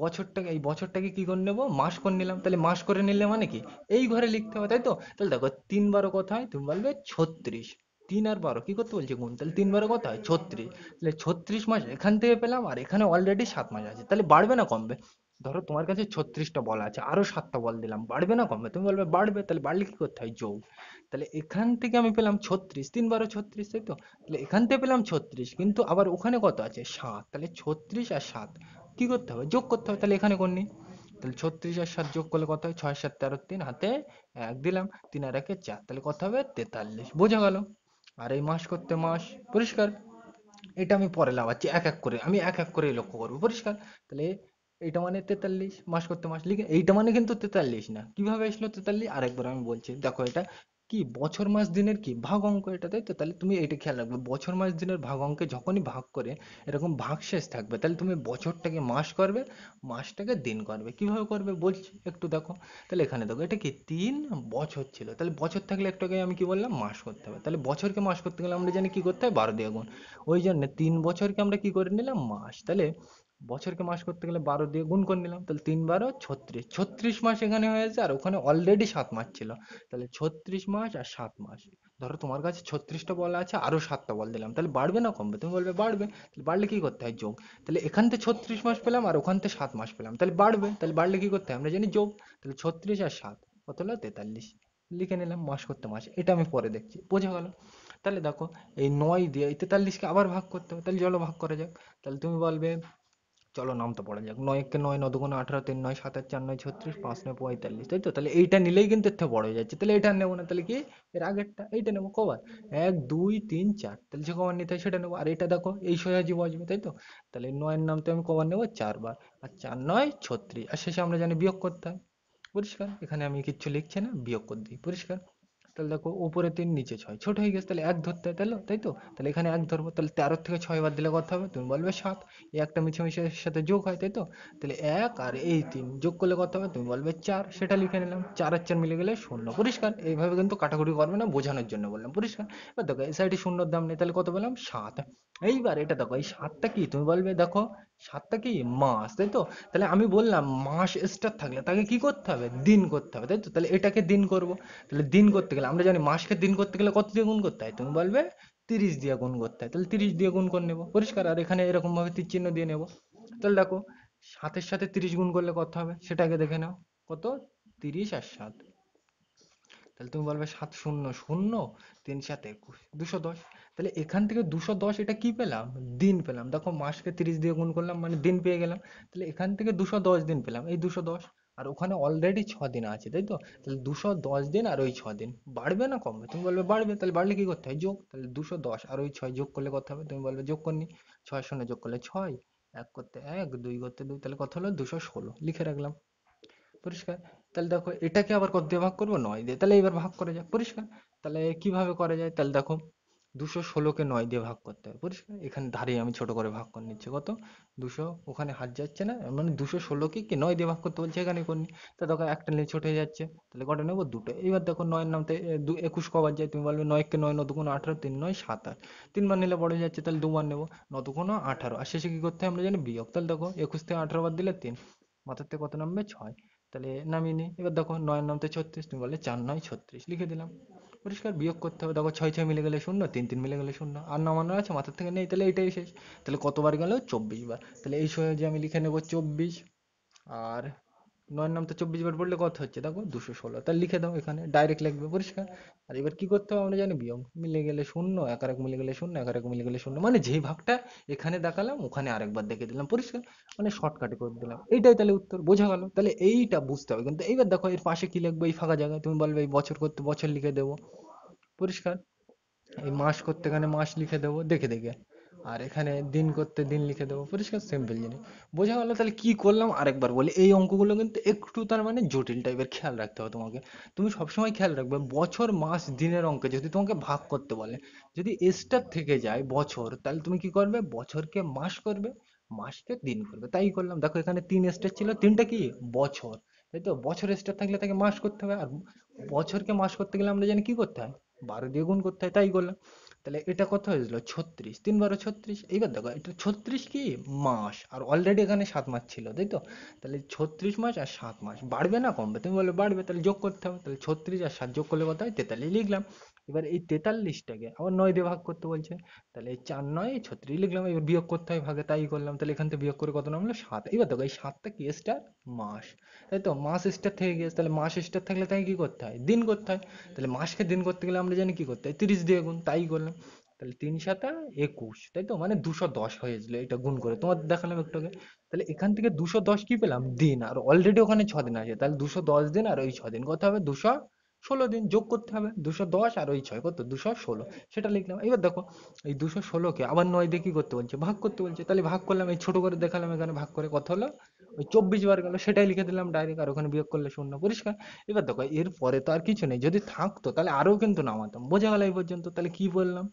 বছরটাকে কি করে নেবো? মাস করে নিলাম। তাহলে মাস করে নিলে মানে কি এই ঘরে লিখতে হবে, তাই তো? তাহলে দেখো 3 12 কত হয়? তুমি বলবে 36। 3 আর 12 কি করতে বলছে গুণ, তাহলে 3 12 কত হয় 36, তাহলে 36 মাস এখান থেকে পেলাম, আর এখানে অলরেডি 7 মাস আছে, তাহলে বাড়বে না কমবে? ধরো তোমার কাছে 36টা বল আছে, আরো 7টা বল দিলাম, বাড়বে না কমবে? তুমি বলবে বাড়বে, তাহলে বাড়লে কি করতে হয় যোগ। তাহলে এখান থেকে আমি পেলাম 36, 3 12 36, তাই তো? তাহলে এখান থেকে পেলাম 36, কিন্তু আবার ওখানে কত আছে 7, তাহলে 36 আর 7 কি করতে হবে, যোগ করতে হবে। তাহলে এখানে করনি, তাহলে 36 আর 7 যোগ করলে কত হয়, 6 7 13 3, হাতে 1 দিলাম, 3 আর 1 4, তাহলে কত হবে 43, বোঝা গেল? আর এই মাস করতে মাস, পরিষ্কার? এটা আমি পরে লাগাচ্ছি এক এক করে, আমি এক এক করে লক্ষ্য করবো, পরিষ্কার? তাহলে এইটা মানে 43, মাস করতে মাস লিখে, এইটা মানে কিন্তু 43 না, কিভাবে আসলো 43, আরেকবার আমি বলছি, দেখো এটা কি বছর মাস দিনের কি ভাগ অঙ্ক এটা, তাই তো? তাহলে তুমি এটা খেয়াল রাখবে, বছর মাস দিনের ভাগ অঙ্কে যখনই ভাগ করে এরকম ভাগশেষ থাকবে, তাহলে তুমি বছরটাকে মাস করবে, মাসটাকে দিন করবে। কিভাবে করবে বলছি একটু দেখো। তাহলে এখানে দেখো এটা কি 3 বছর ছিল, তাহলে বছর থাকলে একটু আগে আমি কি বললাম, মাস করতে হবে। তাহলে বছরকে মাস করতে গেলে আমরা জানি কি করতে হয়, 12 দিয়ে গুণ। ওই জন্য 3 বছরকে আমরা কি করে নিলাম, মাস। তাহলে বছরকে মাস করতে গেলে 12 দিয়ে গুণ করে নিলাম, তাহলে 3 12 36, 36 মাস এখানে হয়েছে, আর ওখানে অলরেডি 7 মাস ছিল, তাহলে 36 মাস আর 7 মাস। ধরো তোমার কাছে 36টা বল আছে, আরো 7টা বল দিলাম, তাহলে বাড়বে না কমবে? তুমি বলবে বাড়বে, তাহলে বাড়লে কি করতে হয় যোগ। তাহলে এখান থেকে 36 মাস পেলাম, আর ওখান থেকে 7 মাস পেলাম, তাহলে বাড়বে, তাহলে বাড়লে কি করতে হয় আমরা জানি যোগ। তাহলে 36 আর 7 কত হলো 43, লিখে নিলাম, মাস করতে মাস। এটা আমি পরে দেখছি, বোঝা গেল? তাহলে দেখো এই 9 দিয়ে এই 43কে আবার ভাগ করতে হবে, তাহলে চলো ভাগ করা যাক। তাহলে তুমি বলবে চলো নামটা পড়া যাক, 9 একে 9, 9 দুগুণে 18, 3 9 7 আর 4 9 36, 5 9 45, তাই তো? তাহলে এইটা নিলেই কিন্তু এর থেকে বড় হয়ে যাচ্ছে, তাহলে এটা আর নেবো না, তাহলে কি এর আগেরটা এইটা নেবো। কবার 1 2 3 4, তাহলে যে কবার নিতে হয় সেটা নেবো। আর এটা দেখো এই সোজাসুজি বসবে, তাই তো? তাহলে 9 এর নামতে আমি কবার নেবো 4 বার, আর 4 9 36, আর শেষে আমরা জানি বিয়োগ করতে হয়, পরিষ্কার? এখানে আমি কিচ্ছু লিখছি না, বিয়োগ করে দিই, পরিষ্কার? তাহলে দেখো উপরে 3 নিচে 6, ছোট হয়ে গেছে, তাহলে 1 ধরতে হয়, তাই তো? তাহলে এখানে 1 ধরবো, তাহলে 13 থেকে 6 বাদ দিলে কত হবে, তুমি বলবে 7, এই একটা মিছে এর সাথে যোগ হয়, তাই তো? তাহলে 1 আর এই 3 যোগ করলে কত হবে, তুমি বলবে 4, সেটা লিখে নিলাম, 4 আর 4 মিলে গেলে 0, পরিষ্কার? এইভাবে কিন্তু কাটাকুটি করবে না, বোঝানোর জন্য বললাম, পরিষ্কার? এবার দেখো এই সাইডে শূন্যর দাম নেই, তাহলে কত পেলাম 7। এইবার এটা দেখো এই 7টা কি, তুমি বলবে দেখো 7টা কি মাস, তাই তো? তাহলে আমি বললাম মাস স্টার থাকলে তাকে কি করতে হবে, দিন করতে হবে, তাই তো? তাহলে এটাকে দিন করব। তাহলে দিন করতে গেলে আমরা জানি মাসকে দিন করতে গেলে কত দিয়ে গুণ করতে হয়, তুমি বলবে 30 দিয়ে গুণ করতে হয়, তাহলে 30 দিয়ে গুণ করে নেবো, পরিষ্কার? আর এখানে এরকম ভাবে তীর চিহ্ন দিয়ে নেবো। তাহলে দেখো 7-এর সাথে 30 গুণ করলে কত হবে সেটা আগে দেখে নাও, কত 30 আর 7, তাহলে তুমি বলবে 7 শূন্য শূন্য 3 7 21, 210। তাহলে এখান থেকে 210 এটা কি পেলাম, দিন পেলাম। দেখো মাসকে 30 দিয়ে গুণ করলাম মানে দিন পেয়ে গেলাম, তাহলে এখান থেকে 210 দিন পেলাম, এই 210, আর ওখানে অলরেডি 6 দিন আছে, তাই তো? তাহলে 210 দিন আর ওই 6 দিন, বাড়বে না কমবে? তুমি বলবে বাড়বে, তাহলে বাড়লে কি করতে হয় যোগ। তাহলে 210 আর ওই 6 যোগ করলে কত হবে, তুমি বলবে যোগ করনি, 6 শূন্য যোগ করলে 6, 1 করতে 1 2 করতে 2, তাহলে কত হলো 216, লিখে রাখলাম, পরিষ্কার? তাহলে দেখো এটাকে আবার কত দিয়ে ভাগ করবো, 9 দিয়ে। তাহলে এবার ভাগ করা যাক, পরিষ্কার? তাহলে কিভাবে করা যায়, তাহলে দেখো 216কে 9 দিয়ে ভাগ করতে হবে, পরিষ্কার? এখানে ধারে আমি ছোট করে ভাগ করে নিচ্ছি, কত 200, ওখানে হাত যাচ্ছে না, মানে 216কে কি 9 দিয়ে ভাগ করতে বলছে, এখানে করিনি। তা দেখো একটা নিয়ে ছোট হয়ে যাচ্ছে, তাহলে কটা নেবো, দুটো। এবার দেখো 9 এর নামতে 21 কবার যায়, তুমি বলবে 9 কে 9, 9 দুগুণ 18, 3 9 27, 3 বার নিলে বড় হয়ে যাচ্ছে, তাহলে 2 বার নেবো, 9 দুগুণ 18, আর শেষে কি করতে হয় আমরা জানি বিয়োগ। তাহলে দেখো 21 থেকে 18 বাদ দিলে 3, মাথার থেকে কত নামবে 6, তাহলে নামিয়ে নিই। এবার দেখো 9 এর নামতে 36, তুমি বললে 4 9 36, লিখে দিলাম, পরিষ্কার? বিয়োগ করতে হবে, দেখো 6 6 মিলে গেলে 0, 3 3 মিলে গেলে 0, আর নামানোর আছে মাথার থেকে নেই, তাহলে এটাই শেষ। তাহলে কতবার গেল 24 বার, তাহলে এই যে আমি লিখে নেবো 24, আর 9 নামতে 24 বার পড়লে কত হচ্ছে দেখো 216, তাহলে লিখে দাও, এখানে ডাইরেক্ট লিখবে, পরিষ্কার? আর এবার কি করতে হবে আমরা জানি বিয়োগ, মিলে গেলে 0, 1 আর 1 মিলে গেলে 0, 1 আর 1 মিলে গেলে 0, মানে যেই ভাগটা এখানে দেখালাম ওখানে আরেকবার দেখে দিলাম, পরিষ্কার? মানে শর্টকাটে করে দিলাম, এইটাই তাহলে উত্তর, বোঝা গেল? তাহলে এইটা বুঝতে হবে কিন্তু। এইবার দেখো এর পাশে কি লিখবো, এই ফাঁকা জায়গায় তুমি বলবে এই বছর করতে বছর লিখে দেবো, পরিষ্কার? এই মাস করতে এখানে মাস লিখে দেবো দেখে দেখে, আর এখানে দিন করতে দিন লিখে দেবো, পরিষ্কার? সিম্পল জিনিস, বোঝা গেল? তাহলে কি করলাম আরেকবার বলি, এই অঙ্কগুলো কিন্তু একটু তার মানে জটিল টাইপের, খেয়াল রাখতে হবে তোমাকে। তুমি সবসময় খেয়াল রাখবে বছর মাস দিনের অঙ্কে যদি তোমাকে ভাগ করতে বলে, যদি এসটার থেকে যায় বছর, তাহলে তুমি কি করবে, বছরকে মাস করবে, মাসকে দিন করবে, তাই করলাম। দেখো এখানে 3 স্টার ছিল, 3টা কি বছর, তাই তো? বছর স্টার থাকলে তাকে মাস করতে হবে, আর বছরকে মাস করতে গেলে আমরা জানি কি করতে হয়, 12 দিয়ে গুণ করতে হয়, তাই করলাম। তাহলে এটা কত হয়েছিল 36, 3 12 36। এইবার দেখো এটা 36 কি মাস, আর অলরেডি এখানে 7 মাস ছিল, তাই তো? তাহলে 36 মাস আর 7 মাস, বাড়বে না কমবে? তুমি বলে বাড়বে, তাহলে যোগ করতে হবে, তাহলে 36 আর 7 যোগ করলে কত হয় 43, লিখলাম। এবার এই 43টাকে আবার 9 দিয়ে ভাগ করতে বলছে। তাহলে এই 4 9 36 লিখলাম, এবার বিয়োগ করতে হয় ভাগে, তাই করলাম। তাহলে এখান থেকে বিয়োগ করে কত নামলো 7। এবার দেখো এই 7টা কি স্টার? মাস। তাই তো, মাস স্টার থেকে গেছে, তাহলে মাস স্টার থাকলে তাই কি করতে হয়? দিন করতে হয়। তাহলে মাসকে দিন করতে গেলে আমরা জানি কি করতে হয়? 30 দিয়ে গুণ, তাই করলাম। তাহলে 3 7 21, তাই তো, মানে 210 হয়েছিল এটা গুণ করে, তোমার দেখালাম একটু আগে। তাহলে এখান থেকে 210 কি পেলাম? দিন। আর অলরেডি ওখানে 6 দিন আছে, তাহলে 210 দিন আর ওই 6 দিন কত হবে? 216 দিন যোগ করতে হবে। 210 আর ওই 6 কত? 216, সেটা লিখলাম। এবার দেখো এই 216কে আবার 9 দিয়ে কি করতে বলছে? ভাগ করতে বলছে। তাহলে ভাগ করলাম, এই ছোট করে দেখালাম, এখানে ভাগ করে কত হলো? ওই 24 বার গেল, সেটাই লিখে দিলাম ডাইরেক্ট, আর ওখানে বিয়োগ করলে শূন্য, পরিষ্কার। এবার দেখো এর পরে তো আর কিছু নেই, যদি থাকতো তাহলে আরো কিন্তু নামাতাম, বোঝা গেল এই পর্যন্ত? তাহলে কি বললাম?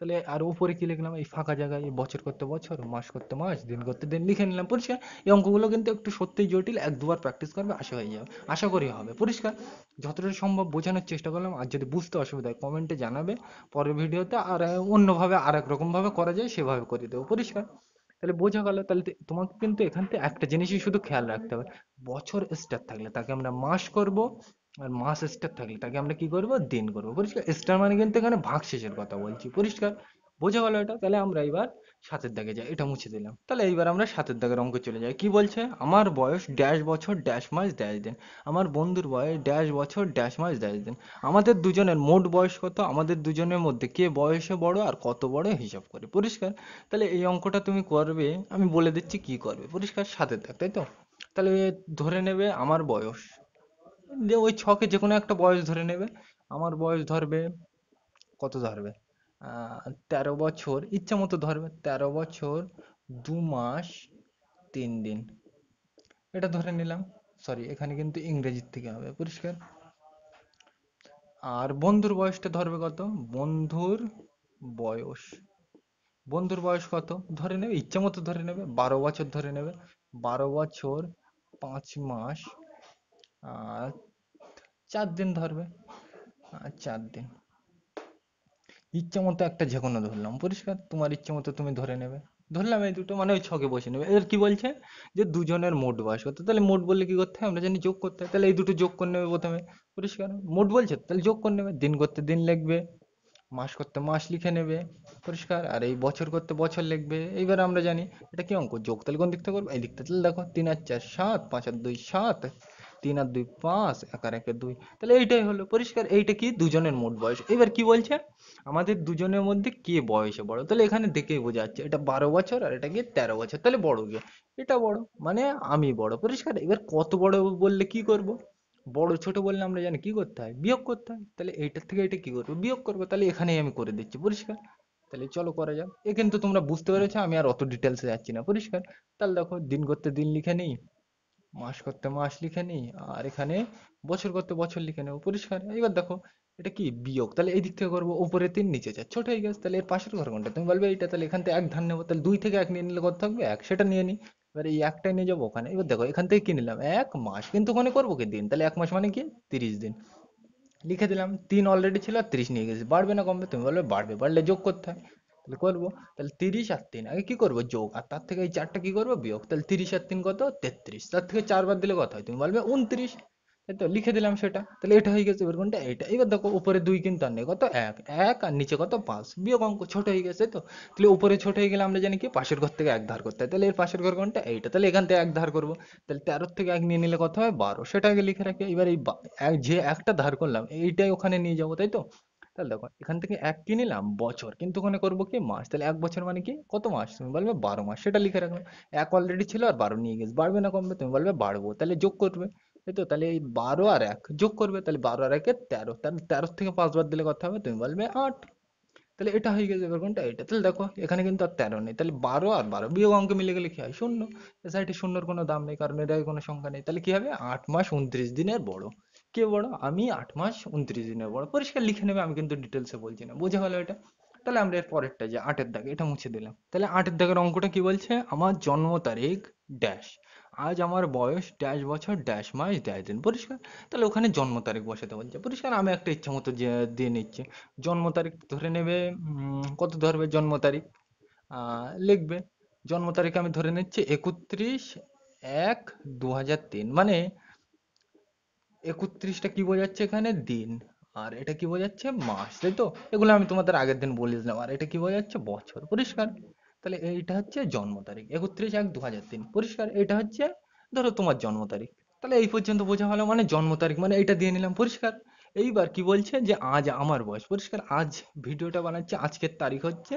তাহলে আর উপরে কি লিখলাম? এই ফাঁকা জায়গায় এই বছর করতে বছর, মাস করতে মাস, দিন করতে দিন লিখে নিলাম, পরিষ্কার। এই অঙ্কগুলো কিন্তু একটু সত্যিই জটিল, এক দুবার প্র্যাকটিস করবে, আশা হয়ে যাবে, আশা করি হবে, পরিষ্কার। যতটা সম্ভব বোঝানোর চেষ্টা করলাম, আর যদি বুঝতে অসুবিধা হয় কমেন্টে জানাবে পরের ভিডিওতে, আর অন্যভাবে আর এক রকম ভাবে করা যায় সেভাবে করে দেবো, পরিষ্কার। তাহলে বোঝা গেল। তাহলে তোমাকে কিন্তু এখান থেকে একটা জিনিসই শুধু খেয়াল রাখতে হবে, বছর স্টার থাকলে তাকে আমরা মাস করব, আর মাস স্টার থাকলে তাকে আমরা কি করব? দিন করব, পরিষ্কার। স্টার মানে কিন্তু এখানে ভাগশেষের কথা বলছি, পরিষ্কার। বোঝা গেল এটা? তাহলে আমরা এবার 7-এর দাগে যাই, এটা মুছে দিলাম। তাহলে এইবার আমরা 7-এর দাগের অঙ্ক চলে যাই। কি বলছে? আমার বয়স ড্যাশ বছর ড্যাশ মাস ড্যাশ দিন, আমার বন্ধুর বয়স ড্যাশ বছর ড্যাশ মাস ড্যাশ দিন, আমাদের দুজনের মোট বয়স কত, আমাদের দুজনের মধ্যে কে বয়সে বড় আর কত বড় হিসাব করে, পরিষ্কার। তাহলে এই অঙ্কটা তুমি করবে, আমি বলে দিচ্ছি কি করবে, পরিষ্কার। 7-এর দাগ, তাই তো। তাহলে ধরে নেবে আমার বয়স, যে ওই ছকে যে কোনো একটা বয়স ধরে নেবে। আমার বয়স ধরবে, কত ধরবে? 13 বছর, ইচ্ছা মতো ধরবে, 13 বছর 2 মাস 3 দিন, এটা ধরে নিলাম। সরি, এখানে কিন্তু ইংরেজির থেকে হবে, পরিষ্কার। আর বন্ধুর বয়সটা ধরবে কত? বন্ধুর বয়স, বন্ধুর বয়স কত ধরে নেবে? ইচ্ছা মতো ধরে নেবে, 12 বছর ধরে নেবে। 12 বছর 5 মাস আর 4 দিন ধরবে, 4 দিন। ইচ্ছা মতো একটা যে কোনো ধরলাম, পরিষ্কার। তোমার ইচ্ছে মতো তুমি ধরে নেবে, ধরলাম এই দুটো, মানে ওই ছকে বসে নেবে। এবার কি বলছে? যে দুজনের মোট বয়স কত। তাহলে মোট বললে কি করতে হয়? আমরা জানি যোগ করতে হয়, তাহলে এই দুটো যোগ করে নেবে প্রথমে, পরিষ্কার। মোট বলছে তো, তাহলে যোগ করে নেবে। দিন করতে দিন লিখবে, মাস করতে মাস লিখে নেবে, পরিষ্কার। আর এই বছর করতে বছর লিখবে। এইবার আমরা জানি এটা কি অঙ্ক? যোগ। তাহলে কোন দিক থেকে করবো? এই দিকটা। তাহলে দেখো 3 আর 4 7, 5 আর 2 7, 3 আর 2 5, 1 আর 1 2। তাহলে এইটাই হলো, পরিষ্কার। এইটা কি? দুজনের মোট বয়স। এবার কি বলছে? আমাদের দুজনের মধ্যে কে বয়সে বড়। তাহলে এখানে দেখেই বোঝা যাচ্ছে এটা 12 বছর আর এটা কি 13 বছর, তাহলে বড় কে? এটা বড়, মানে আমি বড়, পরিষ্কার। এবার কত বড় বললে কি করব? বড় ছোট বললে আমরা জানি কি করতে হয়? বিয়োগ করতে হয়। তাহলে এইটার থেকে এটা কি করবো? বিয়োগ করবো। তাহলে এখানেই আমি করে দিচ্ছি, পরিষ্কার। তাহলে চলো করা যাক। এ কিন্তু তোমরা বুঝতে পেরেছো, আমি আর অত ডিটেলসে যাচ্ছি না, পরিষ্কার। তাহলে দেখো দিন করতে দিন লিখে নিই, মাস করতে মাস লিখে নিই, আর এখানে বছর করতে বছর লিখে নেবো, পরিষ্কার। এবার দেখো এটা কি? বিয়োগ। তাহলে এই দিক থেকে করবো, উপরে 3 নিচে 4, ছোট হয়ে গেছে। তাহলে এর পাশের ঘর কোনটা? তুমি বলবে এইটা। তাহলে এখান থেকে এক ধার নেবো, তাহলে 2 থেকে 1 নিয়ে নিলে কত থাকবে? 1, সেটা নিয়ে নিই। এবার এই একটাই নিয়ে যাবো ওখানে। এবার দেখো এখান থেকে কি নিলাম? 1 মাস, কিন্তু ওখানে করবো কি? দিন। তাহলে 1 মাস মানে কি? 30 দিন লিখে দিলাম। 3 অলরেডি ছিল আর 30 নিয়ে গেছি, বাড়বে না কমবে? তুমি বলবে বাড়বে, বাড়লে যোগ করতে হয়, তাহলে করবো। তাহলে 30 আর 3 আগে কি করবো? যোগ, আর তার থেকে এই 4টা কি করবো? বিয়োগ। তাহলে 30 আর 3 কত? 33, তার থেকে 4 বাদ দিলে কত হয়? তুমি বলবে 29, তাই তো, লিখে দিলাম সেটা। তাহলে এটা হয়ে গেছে। এবার কোনটা? এটা। এবার দেখো উপরে 2 কিন্তু আর নেই, কত? 1, 1 আর নিচে কত? 5, বিয়োগ অঙ্ক, ছোট হয়ে গেছে, তাই তো। তাহলে উপরে ছোট হয়ে গেলে আমরা জানি কি? পাশের ঘর থেকে 1 ধার করতে হয়। তাহলে এর পাশের ঘর কোনটা? এইটা। তাহলে এখান থেকে 1 ধার করবো। তাহলে 13 থেকে 1 নিয়ে নিলে কত হয়? 12, সেটা আগে লিখে রাখি। এবার এই যে একটা ধার করলাম এইটাই ওখানে নিয়ে যাবো, তাই তো। তাহলে দেখো এখান থেকে 1 কি নিলাম? বছর, কিন্তু ওখানে করবো কি? মাস। তাহলে 1 বছর মানে কি? কত মাস? তুমি বলবে 12 মাস, সেটা লিখে রাখলাম। 1 অলরেডি ছিল আর 12 নিয়ে গেছে, বাড়বে না কমবে? তুমি বলবে বাড়বো, তাহলে যোগ করবে, তাই তো। তাহলে এই 12 আর 1 যোগ করবে, তাহলে 12 আর 1 13, তাহলে 13 থেকে 5 বাদ দিলে কত হবে? তুমি বলবে 8। তাহলে এটা হয়ে গেছে। এবার কোনটা? এটা। তাহলে দেখো এখানে কিন্তু আর 13 নেই, তাহলে 12 আর 12 বিয়োগ অঙ্ক মিলে গেলে কি হয়? শূন্য। এ সাইডে শূন্যর কোনো দাম নেই, কারণ এর আগে কোনো সংখ্যা নেই। তাহলে কি হবে? 8 মাস 29 দিনের বড়। কে বড়? আমি। 8 মাস 29 দিনের বড়, পরিষ্কার লিখে নেবে, আমি কিন্তু ডিটেলসে বলছি না, বোঝা গেল এটা? তাহলে আমরা এর পরেরটা, যে 8-এর দাগে, এটা মুছে দিলাম। তাহলে 8-এর দাগের অঙ্কটা কি বলছে? আমার জন্ম তারিখ ড্যাশ, আজ আমার বয়স ড্যাশ বছর ড্যাশ মাস ড্যাশ দিন, পরিষ্কার। তাহলে ওখানে জন্ম তারিখ বসাতে বলছে, পরিষ্কার। আমি একটা ইচ্ছা মতো দিয়ে নিচ্ছি। জন্ম তারিখ ধরে নেবে, কত ধরবে জন্ম তারিখ? লিখবে। জন্ম তারিখ আমি ধরে নিচ্ছি 31/1/2003, মানে 31টা কি বোঝাচ্ছে এখানে? দিন। আর এটা কি বোঝাচ্ছে মাস, তাই তো? এগুলো আমি তোমাদের আগের দিন বলে দিলাম। আর এটা কি বোঝাচ্ছে বছর, পরিষ্কার? তাহলে এইটা হচ্ছে জন্ম তারিখ 31/1/2003, পরিষ্কার? এটা হচ্ছে ধরো তোমার জন্ম তারিখ। তাহলে এই পর্যন্ত বোঝা হলো, মানে জন্ম তারিখ মানে এটা দিয়ে নিলাম, পরিষ্কার? এইবার কি বলছে যে আজ আমার বয়স, পরিষ্কার? আজ ভিডিওটা বানাচ্ছে, আজকের তারিখ হচ্ছে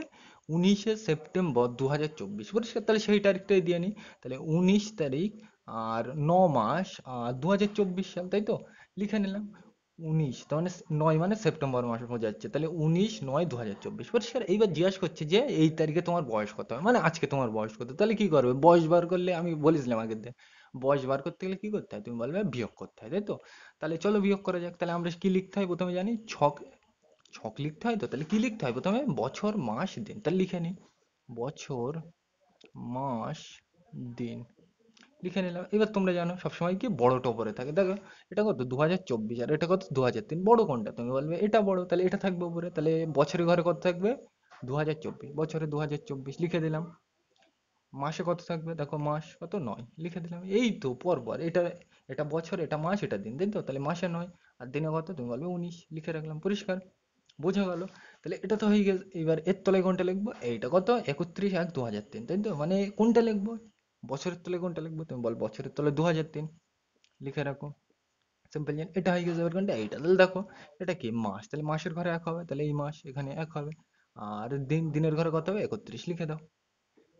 19 সেপ্টেম্বর 2024, পরিষ্কার? তাহলে সেই তারিখটাই দিয়ে নিই। তাহলে 19 তারিখ আর 9 মাস আর 2024 সাল, তাই তো? লিখে নিলাম। 19, তার মানে 9 মানে সেপ্টেম্বর মাস বোঝাচ্ছে, তাহলে 19/9/2024, পরিষ্কার? এইবার জিজ্ঞাসা করছে যে এই তারিখে তোমার বয়স কত হবে, মানে আজকে তোমার বয়স কত। তাহলে কি করবে? বয়স বার করলে, আমি বলেছিলাম আগের দিন, বয়স বার করতে গেলে কি করতে হয়? তুমি বলবে বিয়োগ করতে হয়, তাই তো? তাহলে চলো বিয়োগ করা যাক। তাহলে আমরা কি লিখতে হয় প্রথমে জানি? ছক। ছক লিখতে হয় তো। তাহলে কি লিখতে হয় প্রথমে? বছর মাস দিন। তাহলে লিখে নিই, বছর মাস দিন, লিখে নিলাম। এবার তোমরা জানো সবসময় কি বড়টা উপরে থাকে, দেখো এটা কত 2024 আর এটা কত 2003, বড় কোনটা? তুমি বলবে এটা বড়, তাহলে এটা থাকবে উপরে। তাহলে বছরের ঘরে কত থাকবে? 2024, বছরে 2024 লিখে দিলাম। মাসে কত থাকবে? দেখো মাস কত 9, লিখে দিলাম। এই তো পরপর এটা, এটা বছর, এটা মাস, এটা দিন, তাই তো? তাহলে মাসে 9 আর দিনে কত? তুমি বলবে 19, লিখে রাখলাম, পরিষ্কার? বোঝা গেল? তাহলে এটা তো হয়ে গেছে। এবার এর তলায় কোনটা লিখবো? এইটা কত 31/1/2003, তাই তো? মানে কোনটা লিখবো? বছরের তলায় কোনটা লিখবো? তুমি বল বছরের তলায় 2003, লিখে রাখো। সিম্পল জান, এটা হয়ে গেছে। এবার কোনটা? এইটা। তাহলে দেখো এটা কি মাস, তাহলে মাসের ঘরে 1 হবে, তাহলে এই মাস এখানে 1 হবে। আর দিন, দিনের ঘরে কত হবে? 31, লিখে দাও।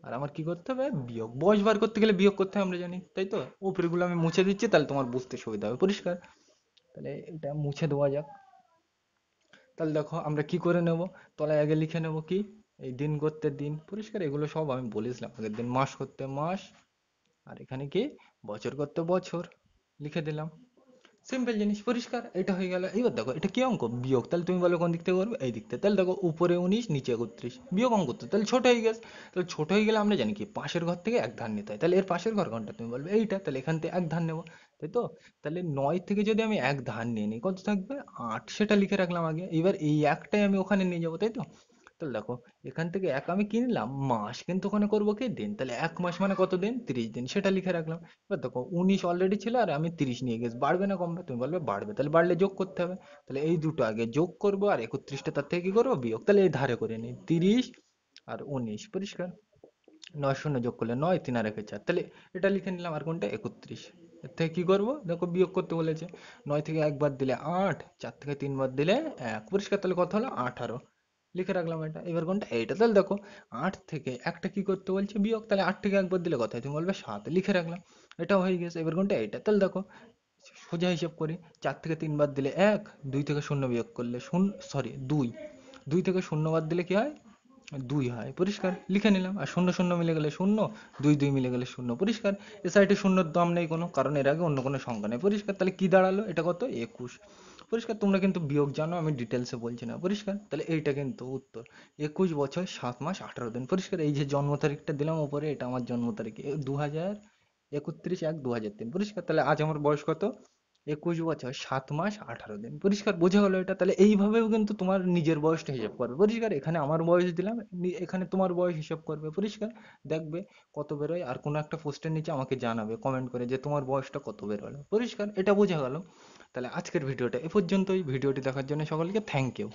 আর আমার কি করতে হবে? বিয়োগ। বয়স বার করতে গেলে বিয়োগ করতে হয়, আমরা জানি, তাই তো? উপরেগুলো আমি মুছে দিচ্ছি, তাহলে তোমার বুঝতে সুবিধা হবে, পরিষ্কার? তাহলে এটা মুছে দেওয়া যাক। তাহলে দেখো আমরা কি করে নেব? তলায় আগে লিখে নেব কি? এই দিন করতে দিন, পরিষ্কার? এগুলো সব আমি বলেছিলাম আগের দিন। মাস করতে মাস, আর এখানে কি? বছর করতে বছর, লিখে দিলাম। সিম্পল জিনিস, পরিষ্কার? এটা হয়ে গেল। এবার দেখো এটা কি অঙ্ক? বিয়োগ। তাহলে তুমি বলো কোন দিক থেকে করবে? এই দিক থেকে। তাহলে দেখো উপরে 19, নিচে 31, বিয়োগ অঙ্ক তো, তাহলে ছোট হয়ে গেছে। তাহলে ছোট হয়ে গেলে আমরা জানি কি পাশের ঘর থেকে এক ধার নিতে হয়। তাহলে এর পাশের ঘর কোনটা? তুমি বলবে এইটা, তাহলে এখান থেকে এক ধার নেবো, তাই তো? তাহলে 9 থেকে যদি আমি এক ধার নিয়ে নিই, কত থাকবে? 8, সেটা লিখে রাখলাম আগে। এবার এই একটাই আমি ওখানে নিয়ে যাবো, তাই তো? তাহলে দেখো এখান থেকে এক আমি কি নিলাম? মাস, কিন্তু ওখানে করবো কি? দিন। তাহলে 1 মাস মানে কত দিন? 30 দিন, সেটা লিখে রাখলাম। এবার দেখো 19 অলরেডি ছিল আর আমি 30 নিয়ে গেছি, বাড়বে না কমবে? তুমি বলবে বাড়বে, তাহলে বাড়লে যোগ করতে হবে। তাহলে এই দুটো আগে যোগ করবো, আর 31টা তার থেকে কি করবো? বিয়োগ। তাহলে এই ধারে করে নিই 30 আর 19, পরিষ্কার? 9 শূন্য যোগ করলে 9, 3 আর 1 4, তাহলে এটা লিখে নিলাম। আর কোনটা? 31। এর থেকে কি করবো? দেখো বিয়োগ করতে বলেছে। 9 থেকে 1 বাদ দিলে 8, 4 থেকে 3 বাদ দিলে 1, পরিষ্কার? তাহলে কত হলো? 18, লিখে রাখলাম এটা। এবার কোনটা? এইটা। তাহলে দেখো 8 থেকে একটা কি করতে বলছে? বিয়োগ। তাহলে 8 থেকে 1 বাদ দিলে কত হয়? তুমি বলবে 7, লিখে রাখলাম। এটাও হয়ে গেছে। এবার কোনটা? এইটা। তাহলে দেখো সোজা হিসাব করি, 4 থেকে 3 বাদ দিলে 1, 2 থেকে 0 বিয়োগ করলে 0, সরি 2, 2 থেকে 0 বাদ দিলে কি হয়? 2 হয়, পরিষ্কার? লিখে নিলাম। আর 0 0 মিলে গেলে 0, 2 2 মিলে গেলে 0, পরিষ্কার? এ সাইডে শূন্যর দাম নেই কোনো, কারণ এর আগে অন্য কোনো সংখ্যা নেই, পরিষ্কার? তাহলে কি দাঁড়ালো? এটা কত? 21, পরিষ্কার? তোমরা কিন্তু বিয়োগ জানো, আমি ডিটেলসে বলছি না, পরিষ্কার? তাহলে এইটা কিন্তু উত্তর। 21 বছর 7 মাস 18 দিন, পরিষ্কার? এই যে জন্ম তারিখটা দিলাম উপরে, এটা আমার জন্ম তারিখ 31/1/2003, পরিষ্কার? তাহলে আজ আমার বয়স কত? 21 বছর 7 মাস 18 দিন, পরিষ্কার? বোঝা গেল এটা? তাহলে এইভাবেও কিন্তু তোমার নিজের বয়সটা হিসাব করবে, পরিষ্কার? এখানে আমার বয়স দিলাম, এখানে তোমার বয়স হিসাব করবে, পরিষ্কার? দেখবে কত বেরোয়। আর কোনো একটা পোস্টের নিচে আমাকে জানাবে কমেন্ট করে যে তোমার বয়সটা কত বেরোলো, পরিষ্কার? এটা বোঝা গেল? তাহলে আজকের ভিডিওটা এ পর্যন্তই। ভিডিওটি দেখার জন্য সকলকে থ্যাংক ইউ।